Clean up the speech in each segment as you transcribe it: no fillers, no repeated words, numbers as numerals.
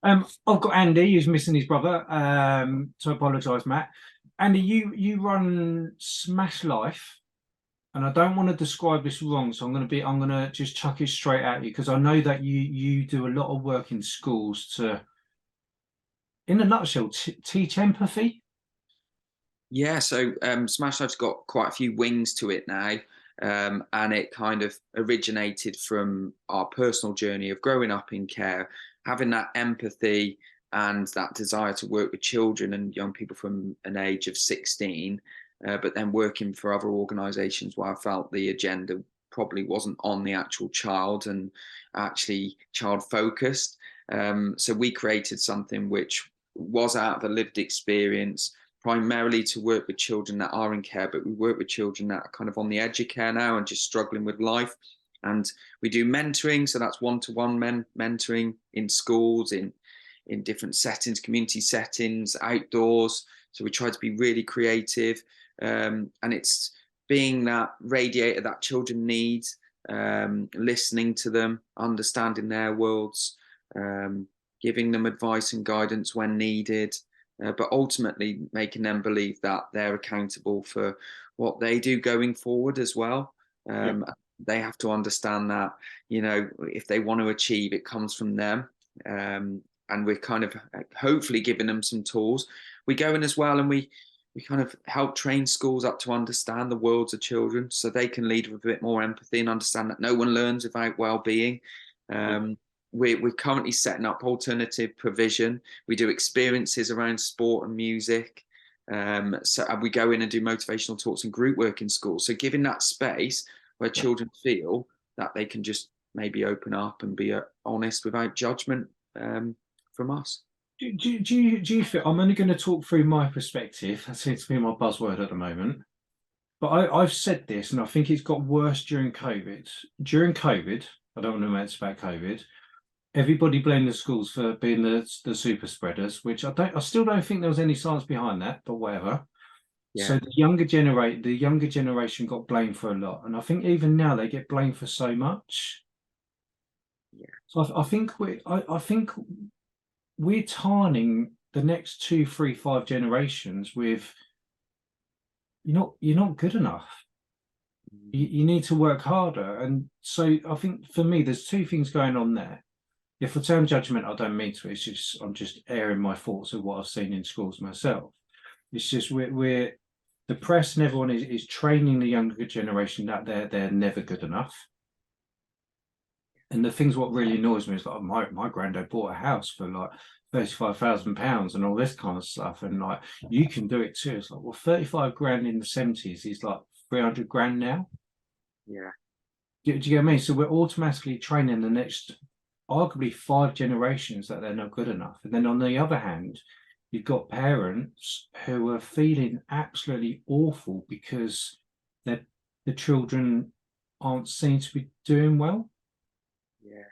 I've got Andy who's missing his brother. So I apologise, Matt. Andy, you run Smash Life, and I don't want to describe this wrong, so I'm gonna just chuck it straight at you because I know that you do a lot of work in schools to, in a nutshell, teach empathy. Yeah, so Smash Life's got quite a few wings to it now. And it kind of originated from our personal journey of growing up in care, having that empathy and that desire to work with children and young people from an age of 16, but then working for other organisations where I felt the agenda probably wasn't on the actual child and actually child focused. So we created something which was out of a lived experience, primarily to work with children that are in care, but we work with children that are kind of on the edge of care now and just struggling with life. And we do mentoring, so that's one-to-one mentoring in schools, in different settings, community settings, outdoors. So we try to be really creative, and it's being that radiator that children need, listening to them, understanding their worlds, giving them advice and guidance when needed, but ultimately making them believe that they're accountable for what they do going forward as well. Yeah. They have to understand that, if they want to achieve, it comes from them. And we're kind of hopefully giving them some tools. We go in as well and we kind of help train schools up to understand the worlds of children so they can lead with a bit more empathy and understand that no one learns without well-being. Um, we're currently setting up alternative provision. We do experiences around sport and music. So we go in and do motivational talks and group work in schools. So giving that space where children feel that they can just maybe open up and be honest without judgment, from us. Do you feel I'm only going to talk through my perspective? That seems to be my buzzword at the moment. But I've said this, and I think it's got worse during COVID. During COVID, I don't want to mention about COVID. Everybody blamed the schools for being the super spreaders, which I still don't think there was any science behind that, but whatever. So Yeah, the younger generation got blamed for a lot, and I think even now they get blamed for so much. yeah, So I think we're tarning the next two, three, 5 generations with you're not good enough. You need to work harder. And so I think for me, there's two things going on there. If I term judgment, I don't mean to. It's just I'm just airing my thoughts of what I've seen in schools myself. It's just we're the press and everyone is training the younger generation that they're never good enough. And the things what really annoys me is like my granddad bought a house for like £35,000 and all this kind of stuff. And like you can do it too. It's like, well, 35 grand in the 70s is like 300 grand now. yeah. Do you get me? So we're automatically training the next arguably 5 generations that they're not good enough. And then on the other hand, you've got parents who are feeling absolutely awful because the children aren't seen to be doing well. Yeah.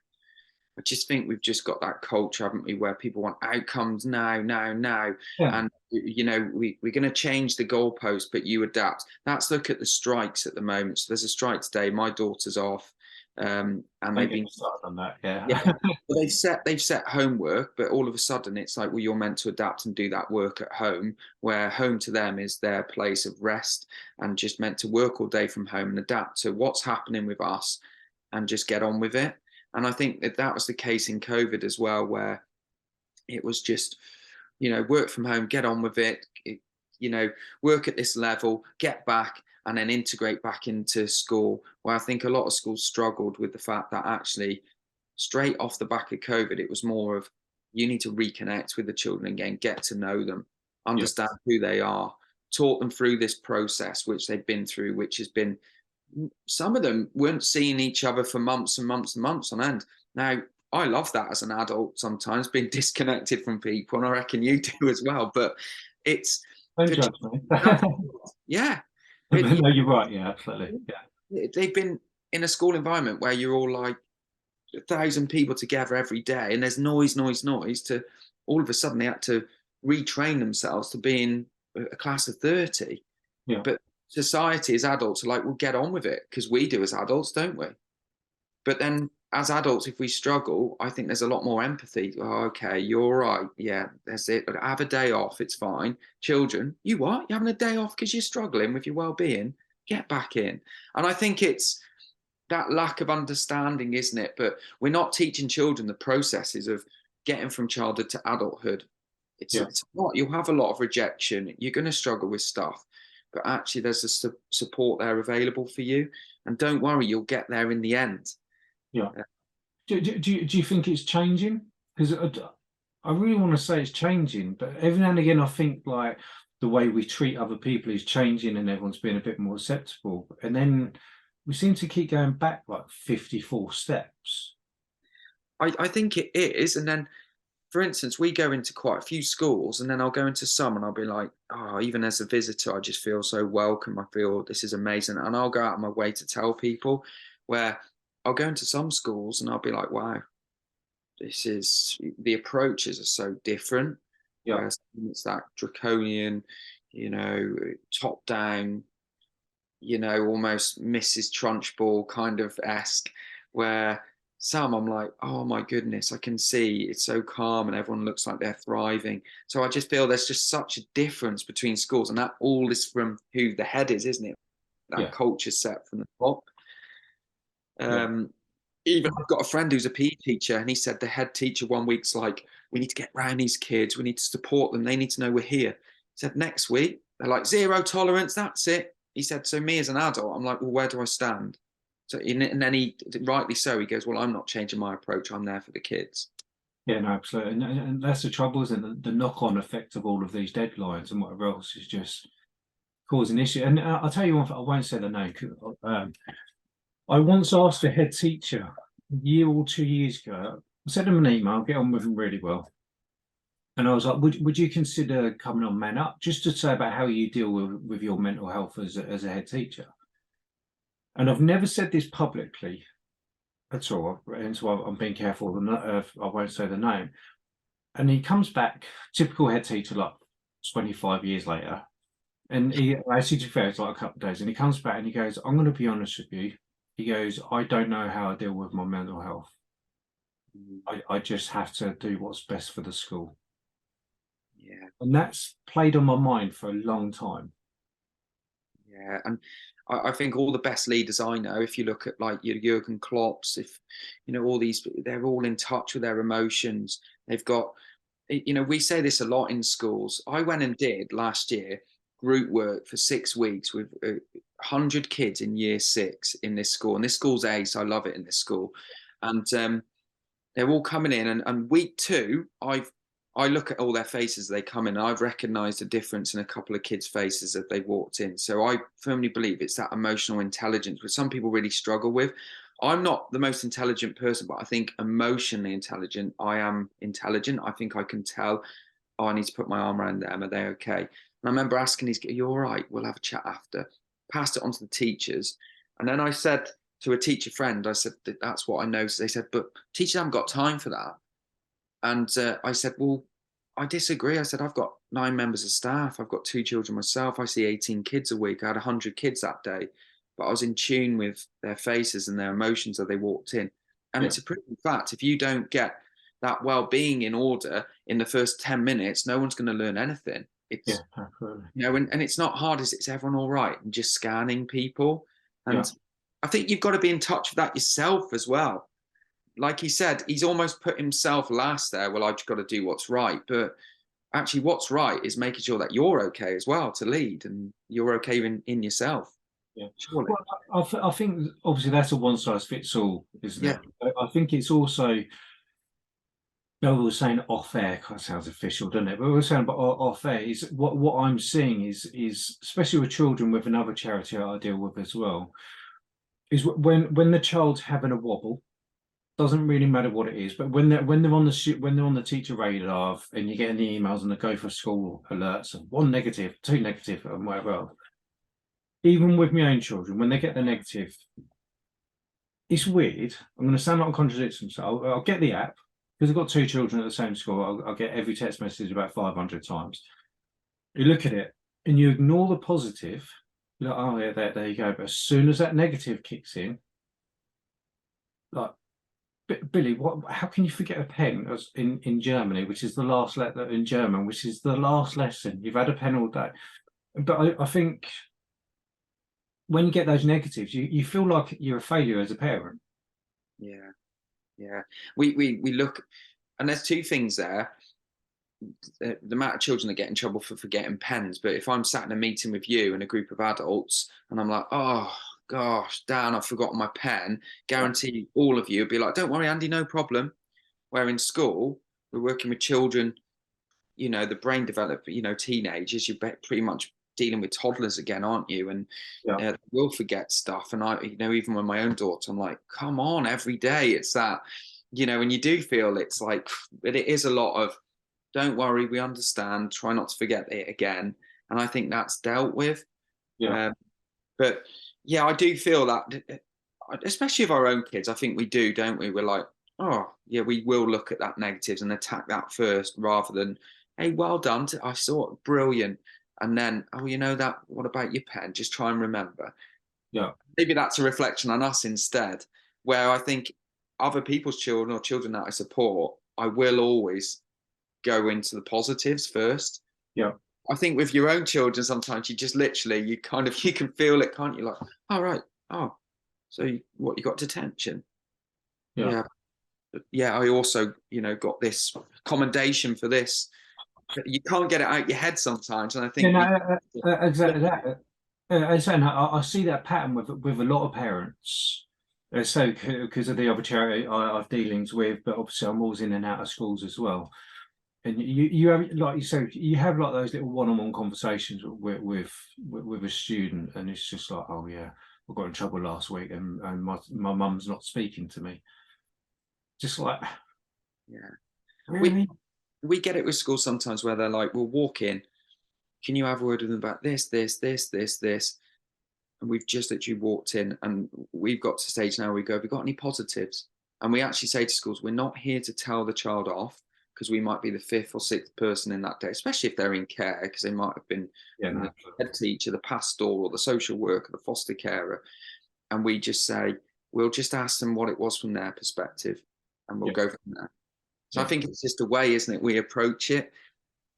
I just think we've just got that culture, haven't we, where people want outcomes now, now, now. Yeah. And, we're going to change the goalpost, but you adapt. Let's look at the strikes at the moment. So there's a strike today. My daughter's off. And Don't they've get been, me started on that. yeah, Yeah. they've set homework, but all of a sudden it's like, well, you're meant to adapt and do that work at home, where home to them is their place of rest and just meant to work all day from home and adapt to what's happening with us and just get on with it. And I think that was the case in COVID as well, where it was just, work from home, get on with it, work at this level, get back, and then integrate back into school. Where I think a lot of schools struggled with the fact that actually, straight off the back of COVID, it was more of you need to reconnect with the children again, get to know them, Yeah. understand who they are, talk them through this process which they've been through, which has been, some of them weren't seeing each other for months and months and months on end. Now, I love that as an adult sometimes, being disconnected from people, and I reckon you do as well. But it's Don't for judge me. yeah, But no, you're right. Yeah, absolutely. Yeah. they've been in a school environment where you're all like 1,000 people together every day, and there's noise, noise, noise. To all of a sudden, they had to retrain themselves to being a class of 30. Yeah. But society as adults are like, we'll get on with it because we do as adults, don't we? But then as adults, if we struggle, I think there's a lot more empathy. Oh, okay, you're all right. Yeah, that's it. But have a day off. It's fine. Children, you what? You're having a day off because you're struggling with your well-being? Get back in. And I think it's that lack of understanding, isn't it? But we're not teaching children the processes of getting from childhood to adulthood. Yeah. It's not. You'll have a lot of rejection. You're going to struggle with stuff, but actually, there's a support there available for you. And don't worry, you'll get there in the end. Yeah. Do you think it's changing? Because I really want to say it's changing, but every now and again I think like the way we treat other people is changing and everyone's being a bit more acceptable. And then we seem to keep going back like 54 steps. I think it is. And then, for instance, we go into quite a few schools, and then I'll go into some and I'll be like, oh, even as a visitor, I just feel so welcome. I feel this is amazing. And I'll go out of my way to tell people, where I'll go into some schools and I'll be like, wow, the approaches are so different. Yeah. Whereas it's that draconian, top down, almost Mrs. Trunchbull kind of esque, where some I'm like, oh my goodness, I can see it's so calm and everyone looks like they're thriving. So I just feel there's just such a difference between schools, and that all is from who the head is, isn't it? That Yeah. culture set from the top. Yeah. Even I've got a friend who's a PE teacher, and he said the head teacher one week's like, we need to get around these kids, we need to support them, they need to know we're here. He said next week they're like zero tolerance, that's it. He said, so me as an adult, I'm like, well, where do I stand? So and then he, rightly so, he goes, well, I'm not changing my approach, I'm there for the kids. Yeah, no, absolutely. And that's the trouble, isn't it? The knock-on effect of all of these deadlines and whatever else is just causing issue. And I'll tell you one thing, I won't say the name. I once asked a head teacher a year or 2 years ago, I sent him an email, get on with him really well. And I was like, would you consider coming on MANUP just to say about how you deal with your mental health as a head teacher? And I've never said this publicly at all, and so I'm being careful. I won't say the name. And he comes back, typical head teacher, like 25 years later. And he actually, to be fair, it's like a couple of days. And he comes back and he goes, I'm going to be honest with you. He goes, I don't know how I deal with my mental health. I just have to do what's best for the school. Yeah. And that's played on my mind for a long time. Yeah, and I think all the best leaders I know, if you look at like your Jurgen Klopps, if all these, they're all in touch with their emotions. They've got, we say this a lot in schools. I went and did last year group work for 6 weeks with 100 kids in year 6 in this school, and this school's ace. I love it in this school, and they're all coming in, and week 2, I look at all their faces as they come in, and I've recognized a difference in a couple of kids' faces as they walked in. So I firmly believe it's that emotional intelligence, which some people really struggle with. I'm not the most intelligent person, but I think emotionally intelligent. I am intelligent. I think I can tell, oh, I need to put my arm around them. Are they okay? And I remember asking these, are you all right? We'll have a chat after. Passed it on to the teachers. And then I said to a teacher friend, I said, that's what I know. So they said, but teachers haven't got time for that. And I said, well, I disagree. I said, I've got 9 members of staff. I've got 2 children myself. I see 18 kids a week. I had 100 kids that day, but I was in tune with their faces and their emotions as they walked in. And Yeah. it's a proven fact. If you don't get that well-being in order in the first 10 minutes, no one's going to learn anything. Yeah, It's, absolutely. and it's not hard. Is everyone all right? And just scanning people. Yeah. And I think you've got to be in touch with that yourself as well. Like he said, he's almost put himself last there. Well, I've got to do what's right. But actually, what's right is making sure that you're okay as well to lead, and you're okay in yourself. Yeah. Surely. Well, I think obviously that's a one size fits all, isn't Yeah. it? I think it's also, no, we were saying off air, kind of sounds official, doesn't it? But we were saying about off air is what I'm seeing is especially with children, with another charity I deal with as well, is when the child's having a wobble, doesn't really matter what it is, but when they're on the teacher radar and you're getting the emails and the go for school alerts of 1 negative, 2 negative, and whatever else, even with my own children, when they get the negative, it's weird. I'm going to sound like I'm contradicting myself. I'll get the app because I've got 2 children at the same school. I'll get every text message about 500 times. You look at it and you ignore the positive. You're like, oh yeah, there you go. But as soon as that negative kicks in, like, Billy, what? How can you forget a pen as in Germany, which is the last letter in German, which is the last lesson? You've had a pen all day, but I think when you get those negatives, you feel like you're a failure as a parent. Yeah, yeah. We look, and there's two things there. The amount of children that get in trouble for forgetting pens. But if I'm sat in a meeting with you and a group of adults, and I'm like, oh gosh, Dan, I've forgotten my pen, Yeah, guarantee all of you would be like, don't worry, Andy, no problem. Where in school, we're working with children, the brain develop, teenagers, you're pretty much dealing with toddlers again, aren't you? And yeah, will forget stuff. And I, even with my own daughter, I'm like, come on, every day it's that, and you do feel it's like, but it is a lot of, don't worry, we understand, try not to forget it again. And I think that's dealt with. yeah, Um, but yeah, I do feel that, especially of our own kids, I think we do, don't we? We're like, oh, yeah, we will look at that negatives and attack that first rather than, hey, well done. I saw it, brilliant. And then, oh, that, what about your pen? Just try and remember. yeah, Maybe that's a reflection on us instead, where I think other people's children or children that I support, I will always go into the positives first. yeah, I think with your own children, sometimes you just literally, you can feel it, can't you? Like, oh, right. Oh, so you got detention? yeah. Yeah. Yeah. I also, got this commendation for this. You can't get it out your head sometimes. And I Yeah, think no, we, exactly that. And I see that pattern with a lot of parents. So because of the other charity I have dealings with, but obviously I'm always in and out of schools as well. And you have, like you said, you have like those little one-on-one conversations with a student, and it's just like, oh yeah, I got in trouble last week, and my mum's not speaking to me. Just like, yeah, we, really? we get it with schools sometimes where they're like, we'll walk in. Can you have a word with them about this, this, this, this, this? And we've just literally walked in and we've got to stage now where we go, have we got any positives? And we actually say to schools, we're not here to tell the child off because we might be the fifth or sixth person in that day, especially if they're in care, because they might have been Yeah, the no, head teacher, the pastoral, or the social worker, the foster carer. And we just say, we'll just ask them what it was from their perspective and we'll yeah, go from there. So I yeah. think it's just a way, isn't it? We approach it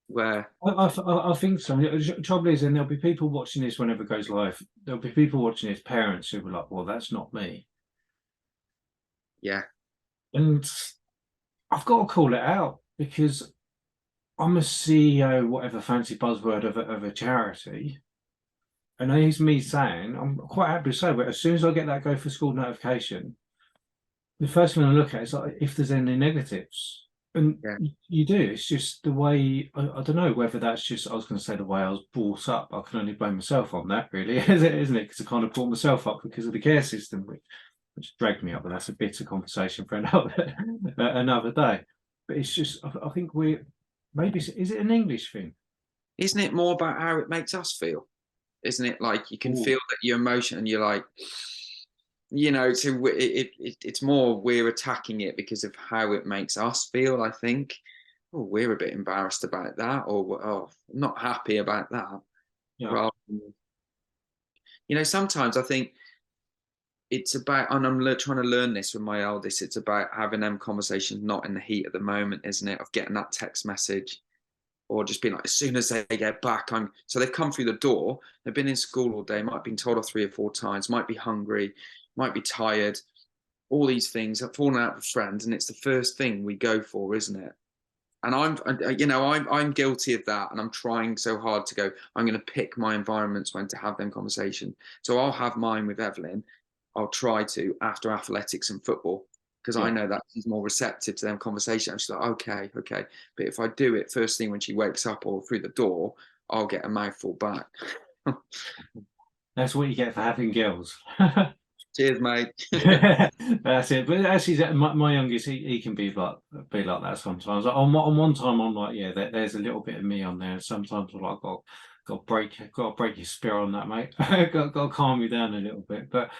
where, I think so. The trouble is, and there'll be people watching this whenever it goes live. There'll be people watching this, parents who will be like, "Well, that's not me," yeah, and I've got to call it out because I'm a CEO, whatever fancy buzzword of a charity, and here's me saying, I'm quite happy to say, but as soon as I get that go for school notification, the first thing I look at is like if there's any negatives. And yeah, you do. It's just the way, I don't know whether that's just, I was going to say the way I was brought up. I can only blame myself on that, really, isn't it? Because I kind of brought myself up because of the care system, which dragged me up. But that's a bitter conversation for another day. But it's just, I think maybe, is it an English thing? isn't it more about how it makes us feel? Isn't it like you can Ooh, feel that your emotion and you're like, so it's more we're attacking it because of how it makes us feel, I think. Oh, we're a bit embarrassed about that, or oh, not happy about that. yeah, Rather than, sometimes I think it's about, and I'm trying to learn this with my eldest, it's about having them conversations not in the heat of the moment, isn't it? Of getting that text message or just being like, as soon as they get back, so they've come through the door, they've been in school all day, might have been told off 3 or 4 times, might be hungry, might be tired, all these things, have fallen out with friends, and it's the first thing we go for, isn't it? And I'm guilty of that, and I'm trying so hard to go. I'm going to pick my environments when to have them conversation. So I'll have mine with Evelyn. I'll try to after athletics and football because I yeah. know that she's more receptive to them conversations. She's like, okay, okay. But if I do it first thing when she wakes up or through the door, I'll get a mouthful back. That's what you get for having girls. Cheers, mate. That's it. But actually, my youngest, he can be like that sometimes. On one time, I'm like, yeah, there's a little bit of me on there. And sometimes I'm like, got to break your spirit on that, mate. got to calm you down a little bit. But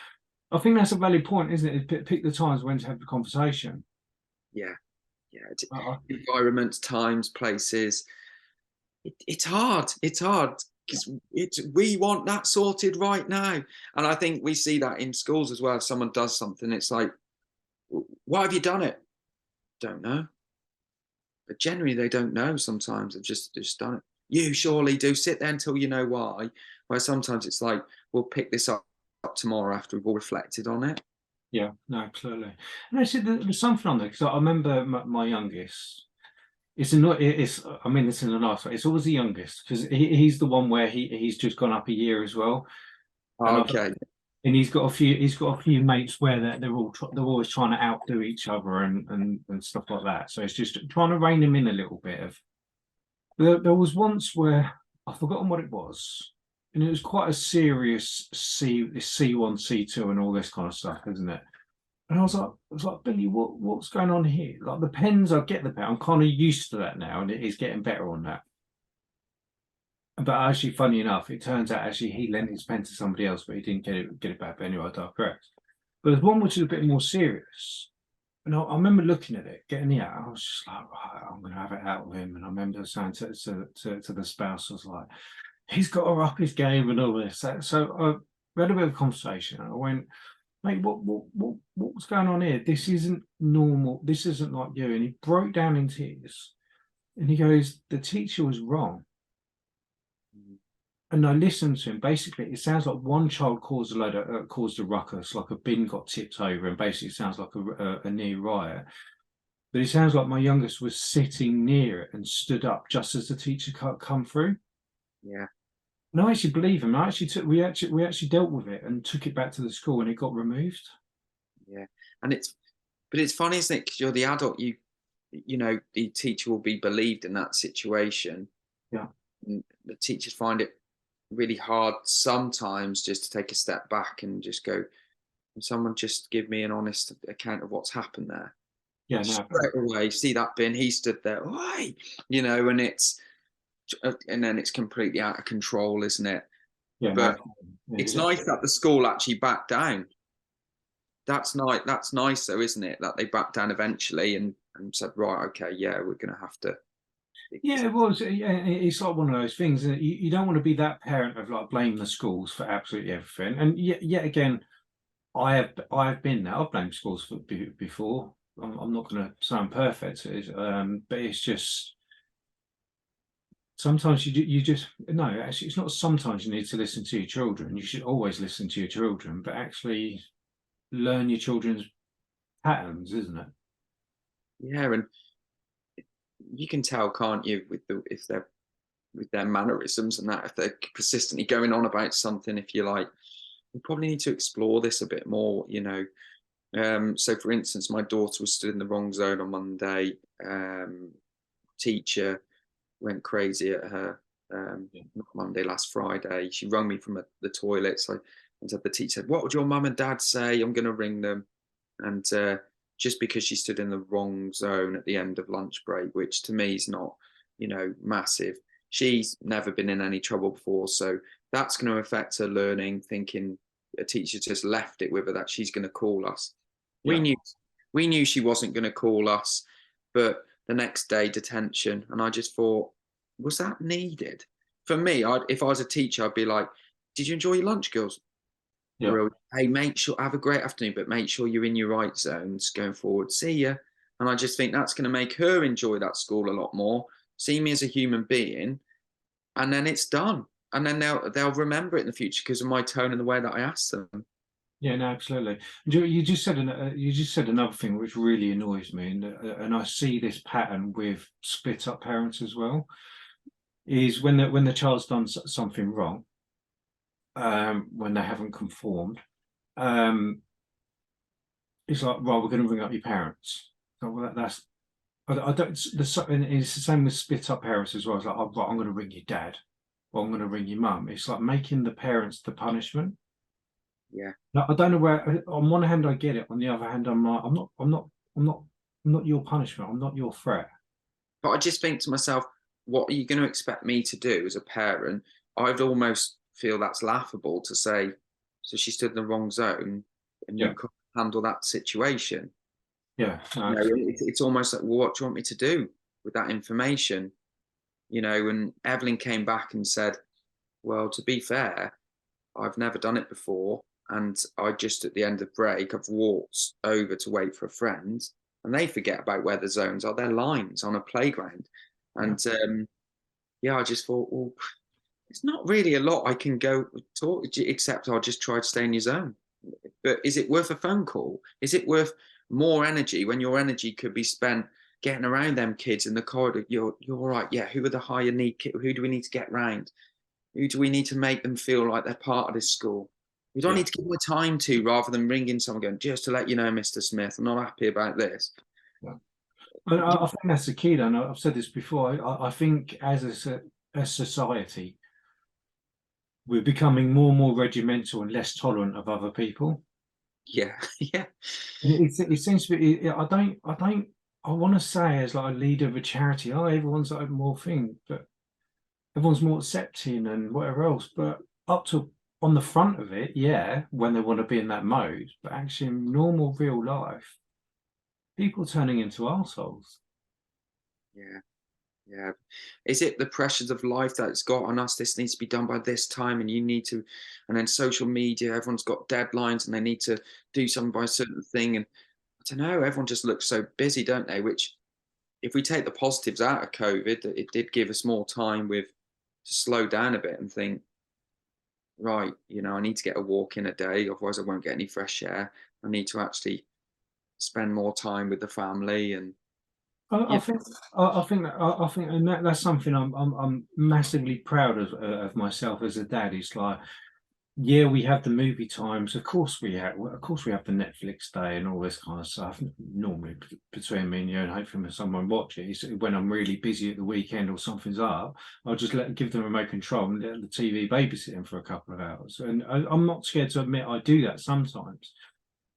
I think that's a valid point, isn't it? Pick the times when to have the conversation. Yeah, yeah. Uh, Environments, times, places. It's hard. It's hard because we want that sorted right now, and I think we see that in schools as well. If someone does something, it's like Why have you done it? Don't know. But generally, they don't know. Sometimes they've just done it. You surely do. Sit there until you know why. Where sometimes it's like, we'll pick this up tomorrow after we've all reflected on it. Yeah, no, absolutely. And actually, there's something on there because I remember my youngest. It's not. It's. I mean, this in a nice way. It's always the youngest because he's the one where he's just gone up a year as well, and I've Okay. and he's got a few. He's got a few mates where they're always trying to outdo each other and stuff like that. So it's just trying to rein them in a little bit. There was once where I've forgotten what it was, and it was quite a serious C1, C2, and all this kind of stuff, isn't it? And I was like, Billy, what's going on here? Like the pens, I get the pen. I'm kind of used to that now, and it is getting better on that. But actually, funny enough, it turns out actually he lent his pen to somebody else, but he didn't get it back. But anyway, I digress. But there's one which is a bit more serious. And I remember looking at it, getting it out. I was just like, right, I'm going to have it out with him. And I remember saying to the spouse, I was like, he's got to up his game and all this. So we had a bit of conversation. And I went, mate, what's going on here? This isn't normal. This isn't like you. And he broke down in tears. And he goes, the teacher was wrong. And I listened to him. Basically, it sounds like one child caused a ruckus, like a bin got tipped over, and basically it sounds like a near riot. But it sounds like my youngest was sitting near it and stood up just as the teacher come through. Yeah. And I actually believe him. We actually dealt with it and took it back to the school, and it got removed. Yeah. And it's funny, isn't it? Because you're the adult, you know, the teacher will be believed in that situation. Yeah, And the teachers find it really hard sometimes just to take a step back and just go, "Can someone just give me an honest account of what's happened there?" yeah, no, Straight away, see that bin, he stood there, "Oi!" You know, and then it's completely out of control, isn't it? yeah, no. But it's nice that the school actually backed down. That's nice. That's nice, though, isn't it? That they backed down eventually and said, "Right, okay, yeah, we're going to have to." Yeah, it was. Yeah, it's like one of those things. You don't want to be that parent of like blaming the schools for absolutely everything. And yet again, I have been there. I've blamed schools before. I'm not going to sound perfect, but it's just sometimes you just no. Actually, it's not. Sometimes you need to listen to your children. You should always listen to your children, but actually learn your children's patterns, isn't it? Yeah, and you can tell, can't you, with the if they're with their mannerisms and that, if they're persistently going on about something, if you're like, we probably need to explore this a bit more, you know. So for instance, my daughter was stood in the wrong zone on Monday. Teacher went crazy at her. Not Monday, last Friday. She rung me from the toilet. So and said, the teacher said, "What would your mum and dad say? I'm going to ring them." And just because she stood in the wrong zone at the end of lunch break, which to me is not, you know, massive. She's never been in any trouble before, so that's going to affect her learning. Thinking a teacher just left it with her that she's going to call us. We Yeah, knew we knew she wasn't going to call us, but the next day detention, and I just thought, was that needed? For me, if I was a teacher, I'd be like, "Did you enjoy your lunch, girls? yeah. Brilliant. Hey, make sure have a great afternoon, but make sure you're in your right zones going forward. See ya." And I just think that's going to make her enjoy that school a lot more, see me as a human being, and then it's done. And then they'll remember it in the future because of my tone and the way that I asked them. Yeah, no, absolutely. You just said another thing which really annoys me, and I see this pattern with split up parents as well. Is when the child's done something wrong, when they haven't conformed, um, it's like, well, we're going to ring up your parents. So, well, that's I don't. And it's the same with split up parents as well. It's like, oh, right, I'm going to ring your dad, or I'm going to ring your mum. It's like making the parents the punishment. Yeah. No, I don't know where. On one hand, I get it. On the other hand, I'm like, I'm not your punishment. I'm not your threat. But I just think to myself, what are you going to expect me to do as a parent? I'd almost feel that's laughable to say, so she stood in the wrong zone and you Yeah, couldn't handle that situation. yeah, no, You know, it's almost like, well, what do you want me to do with that information? You know, and Evelyn came back and said, well, to be fair, I've never done it before. and I just at the end of break, I've walked over to wait for a friend, and they forget about where the zones are. They're lines on a playground, Yeah. and yeah, I just thought, well, it's not really a lot I can go talk, except I'll just try to stay in your zone. But is it worth a phone call? Is it worth more energy when your energy could be spent getting around them kids in the corridor? You're all right. Yeah. Who are the higher need kids? Who do we need to get round? Who do we need to make them feel like they're part of this school? We don't Yeah. need to give them a time to, rather than ringing someone going, just to let you know, Mr. Smith, I'm not happy about this. Yeah. And I think that's the key. Then I've said this before. I think as a society, we're becoming more and more regimental and less tolerant of other people. Yeah, yeah, It seems to be. I want to say as like a leader of a charity, oh, everyone's like more thing, but everyone's more accepting and whatever else. But up to on the front of it, yeah, when they want to be in that mode, but actually in normal real life, people turning into assholes. yeah. Yeah. Is it the pressures of life that's got on us? This needs to be done by this time, and you need to, and then social media, everyone's got deadlines and they need to do something by a certain thing. And I don't know, everyone just looks so busy, don't they? Which, if we take the positives out of COVID, that it did give us more time with to slow down a bit and think, right, I need to get a walk in a day, otherwise I won't get any fresh air. I need to actually spend more time with the family and I, yeah, I think I think and that's something I'm massively proud of myself as a dad. It's like, yeah, we have the movie times. Of course we have the Netflix day and all this kind of stuff. Normally between me and you, and hopefully when someone watches, when I'm really busy at the weekend or something's up, I'll just give them remote control and let the TV babysit them for a couple of hours. And I'm not scared to admit I do that sometimes.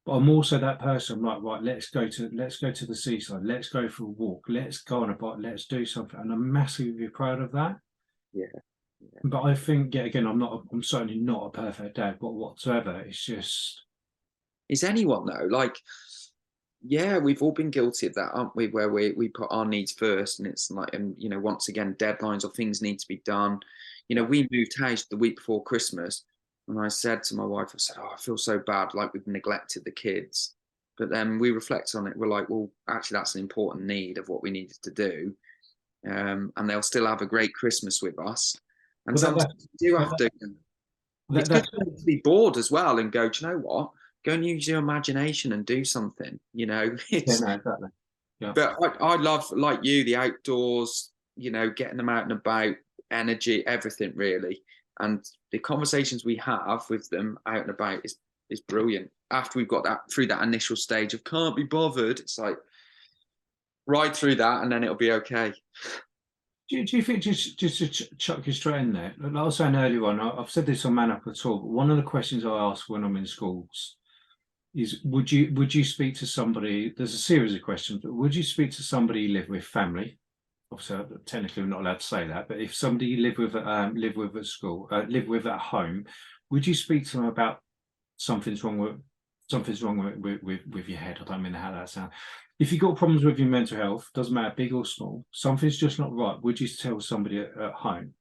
But I'm also that person. I'm like, right, let's go to the seaside. Let's go for a walk. Let's go on a bike. Let's do something. And I'm massively proud of that. yeah, yeah. But I think, yeah, again, I'm certainly not a perfect dad, but whatsoever. It's just, Is anyone though? Like, yeah, we've all been guilty of that, aren't we? Where we put our needs first, and it's like, and once again, deadlines or things need to be done. yeah. We moved house the week before Christmas, and I said to my wife, I said, "Oh, I feel so bad, like we've neglected the kids." But then we reflect on it. We're like, well, actually, that's an important need of what we needed to do, and they'll still have a great Christmas with us. And But sometimes you do have that, to. It's good that to be bored as well and go, do you know what? Go and use your imagination and do something. yeah, It's no, exactly. Yeah. but I love, like you, the outdoors, getting them out and about, energy, everything really. And the conversations we have with them out and about is brilliant. After we've got that through that initial stage of can't be bothered, it's like ride through that and then it'll be okay. Do you think just to chuck you straight in there? Like I was saying earlier on, I've said this on Man Up at All, but one of the questions I ask when I'm in schools is would you speak to somebody? There's a series of questions, but would you speak to somebody you live with, family? Obviously, technically, we're not allowed to say that, but if somebody you live with at school, live with at home, would you speak to them about something's wrong with with your head? I don't mean how that sounds. If you've got problems with your mental health, doesn't matter big or small, something's just not right. Would you tell somebody at home?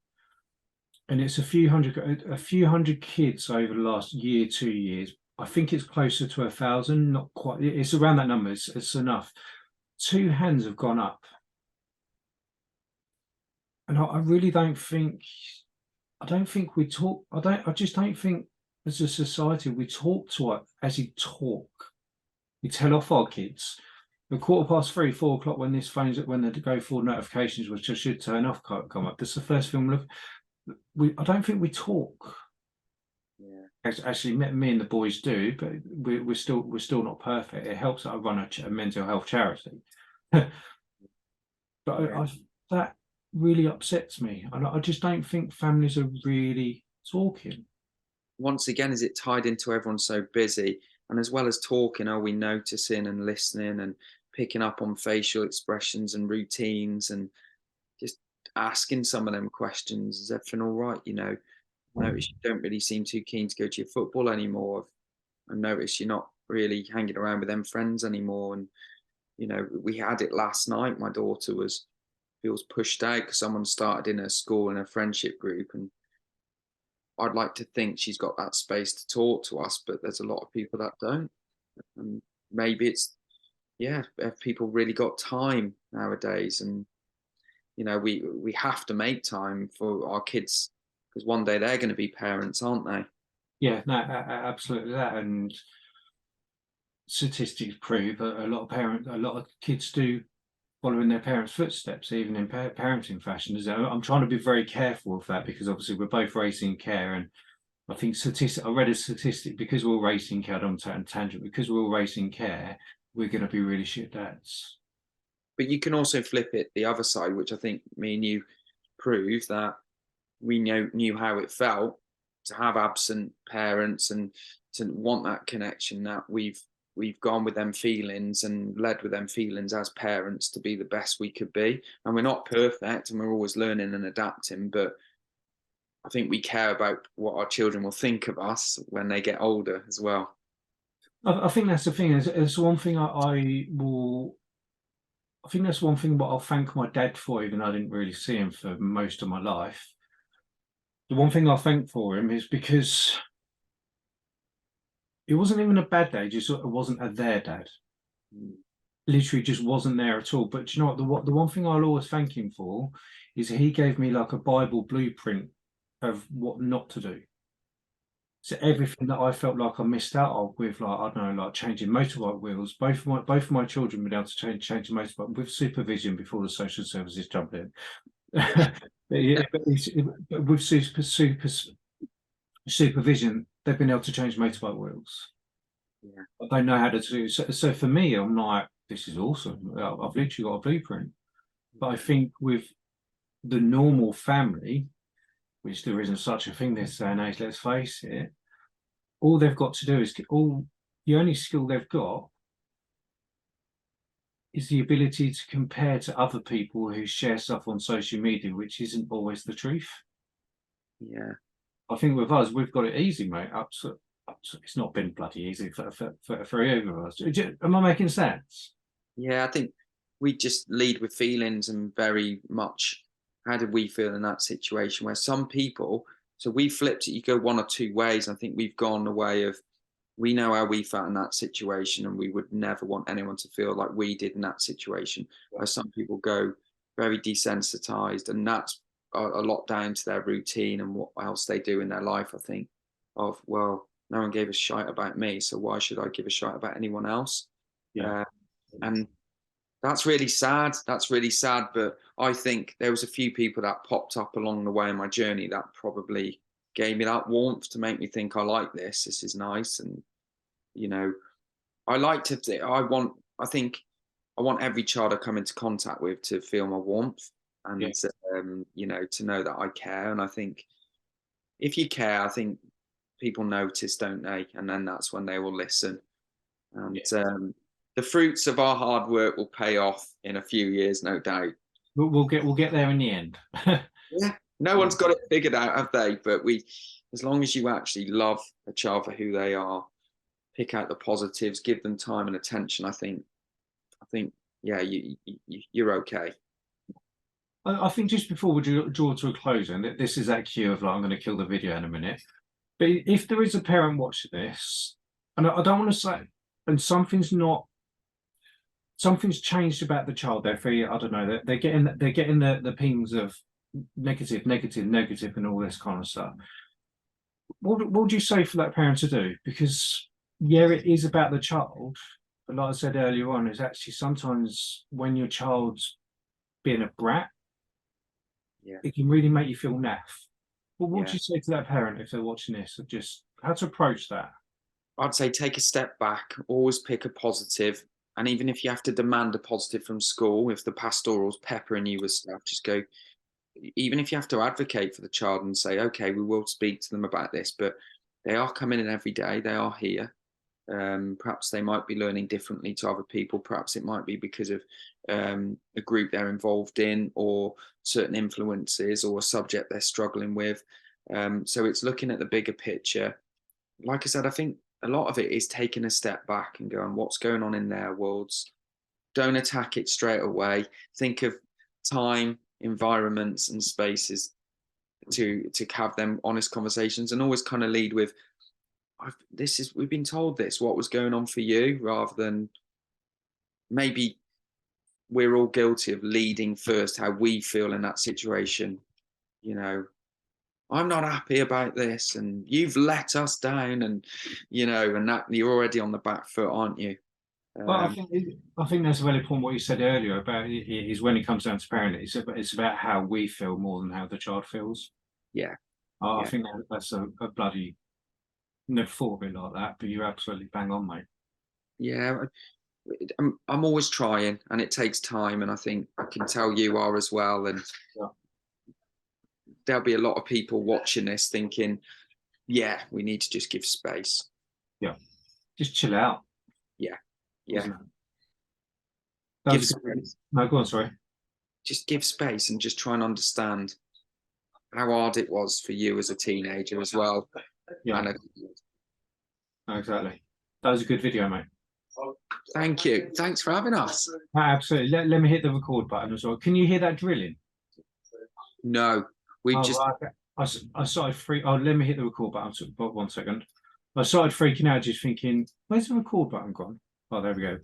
And it's a few hundred kids over the last year, 2 years. I think it's closer to 1,000, not quite. It's around that number. It's enough. Two hands have gone up, and I really don't think. I don't think we talk. I don't. I just don't think as a society we talk to it as you talk. We tell off our kids. At 3:15, 4 o'clock, when this phone's when the go for notifications, which I should turn off, come up. That's the first film. Look, I don't think we talk. Yeah. Actually, me and the boys do, but we're still not perfect. It helps that I run a mental health charity, but Yeah. that really upsets me. I just don't think families are really talking. Once again, is it tied into everyone so busy? And as well as talking, are we noticing and listening and picking up on facial expressions and routines and just asking some of them questions? Is everything all right? Notice you don't really seem too keen to go to your football anymore. I notice you're not really hanging around with them friends anymore. And, we had it last night. My daughter feels pushed out because someone started in her school in a friendship group. And I'd like to think she's got that space to talk to us, but there's a lot of people that don't. And maybe it's, yeah, if people really got time nowadays, and we have to make time for our kids, because one day they're going to be parents, aren't they? Yeah, no, absolutely that. And statistics prove that a lot of kids do follow in their parents' footsteps, even in parenting fashion. I'm trying to be very careful of that, because obviously we're both raising care, and I think I read a statistic, because we're all raising care, I'm on tangent, because we're all raising care, we're going to be really shit dads. But you can also flip it the other side, which I think me and you prove, that we knew how it felt to have absent parents, and to want that connection, that we've gone with them feelings and led with them feelings as parents to be the best we could be. And we're not perfect, and we're always learning and adapting, but I think we care about what our children will think of us when they get older as well. I think that's the thing. It's one thing I will. I think that's one thing what I'll thank my dad for, even though I didn't really see him for most of my life. The one thing I'll thank for him is because it wasn't even a bad dad, just it wasn't a their dad. Mm. Literally just wasn't there at all. But do you know the one thing I'll always thank him for is he gave me like a Bible blueprint of what not to do. So everything that I felt like I missed out on with, like, I don't know, like changing motorbike wheels, both of my children were able to change the motorbike with supervision before the social services jumped in. But yeah, but with supervision, they've been able to change motorbike wheels. Yeah. But they know how to do. So for me, I'm like, this is awesome. I've literally got a blueprint. But I think with the normal family, which there isn't such a thing this day and age, let's face it, all they've got to do is the only skill they've got is the ability to compare to other people who share stuff on social media, which isn't always the truth. Yeah. I think with us, we've got it easy, mate. It's not been bloody easy for either of us. Am I making sense? Yeah, I think we just lead with feelings, and very much, how did we feel in that situation? Where some people, so we flipped it, you go one or two ways. I think we've gone the way of, we know how we felt in that situation, and we would never want anyone to feel like we did in that situation. Where some people go very desensitized, and that's a lot down to their routine and what else they do in their life. I think of, well, no one gave a shite about me, so why should I give a shite about anyone else? Yeah. Uh, and that's really sad. That's really sad. But I think there was a few people that popped up along the way in my journey that probably gave me that warmth to make me think, I like this. This is nice. And, you know, I like to, I think I want every child I come into contact with to feel my warmth, Yeah. and, to know that I care. And I think if you care, I think people notice, don't they? And then that's when they will listen. And Yeah. the fruits of our hard work will pay off in a few years, no doubt. We'll get there in the end. Yeah, no one's got it figured out, have they? But as long as you actually love a child for who they are, pick out the positives, give them time and attention, I think, yeah, you're okay. I think just before we draw to a close, and this is that cue of like, I'm going to kill the video in a minute. But if there is a parent watching this, and I don't want to say, and something's changed about the child. I don't know. They're getting the pings of negative, negative, negative, and all this kind of stuff. What would you say for that parent to do? Because yeah, it is about the child, but like I said earlier on, is actually sometimes when your child's being a brat, Yeah, it can really make you feel naff. What would yeah. you say to that parent if they're watching this? Of just how to approach that? I'd say take a step back, always pick a positive. And even if you have to demand a positive from school, if the pastoral's peppering you with stuff, just go, even if you have to advocate for the child and say, okay, we will speak to them about this, but they are coming in every day, they are here. Perhaps they might be learning differently to other people. Perhaps it might be because of a group they're involved in, or certain influences, or a subject they're struggling with. So it's looking at the bigger picture. Like I said, I think a lot of it is taking a step back and going, what's going on in their worlds? Don't attack it straight away. Think of time, environments, and spaces to have them honest conversations, and always kind of lead with, we've been told this, what was going on for you, rather than maybe we're all guilty of leading first how we feel in that situation. You know, I'm not happy about this, and you've let us down, and and that you're already on the back foot, aren't you? Well, Um, I think that's a valid point. What you said earlier about is when it comes down to parenting, it's about how we feel more than how the child feels. yeah, I yeah, think that's a bloody, never thought of it like that, but you're absolutely bang on, mate. yeah. I'm always trying, and it takes time, and I think I can tell you are as well. And Yeah. there'll be a lot of people watching this thinking, yeah, we need to just give space. Yeah, just chill out, Yeah, yeah. isn't it? That Give was a good. space. No, go on. Sorry. Just give space and just try and understand how hard it was for you as a teenager as well. Yeah, And no, exactly. That was a good video, mate. thank you. Thanks for having us. Absolutely. Let me hit the record button as well. Can you hear that drilling? No, we Oh, just right. Okay. I started freak. Oh, let me hit the record button. One second. I started freaking out, just thinking, where's the record button gone? Oh, there we go.